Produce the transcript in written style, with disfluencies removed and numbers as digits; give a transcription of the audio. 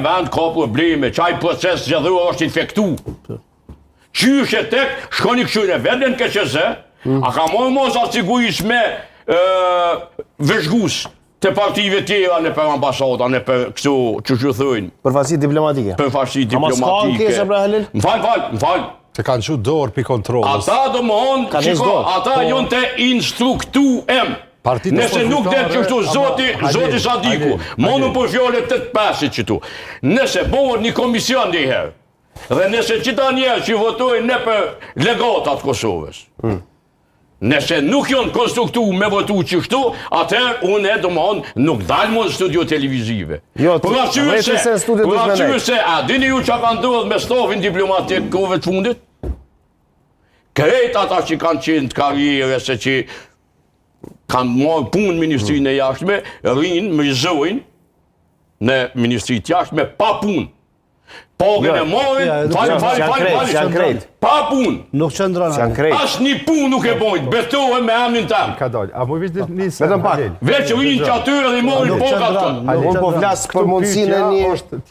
vend ka probleme, qaj proces zgjedhor është infektu. Qyshe tek, shkoni këshyre vetën KQZ, a ka mos asigurisht me vëzhgus të partive tjera në për ambasada, në për kështu që thujnë. Përfaqësi diplomatike. Përfaqësi A mas ka ankesa pra Halil? M'fal. Se kanë që dorë për kontrolës. Ata do më honë, qiko, ata jonë të instruktuem. Nëse nuk dhe që shtu zoti Sadiku, monu për fjole 8-5 qëtu. Nëse bohër një komision njëherë, dhe nëse qita njerë që votojnë në për legatat Kosovës, nëse nuk jonë konstruktu me votu qështu, atër unë do më honë nuk dalë më në studio televizive. Për asyre se, a dini ju që ka ndodhë me stafin diplomatik kove të fundit? Krejt ata që kanë qenë të karriere, se që kanë marrë punë në Ministrinë e Jashtme, rinë, mërzojnë në Ministrinë të Jashtme pa punë. Pagën e marrin, falë, pa punë. Nuk qëndronë. As një punë nuk e bojnë, betohen me emnin tem. Ka dalë, a mu vishë njësë? Vetëm pak. Veç rinë që atyre dhe i marrin pagat të. Unë po flasë për mundësinë e një...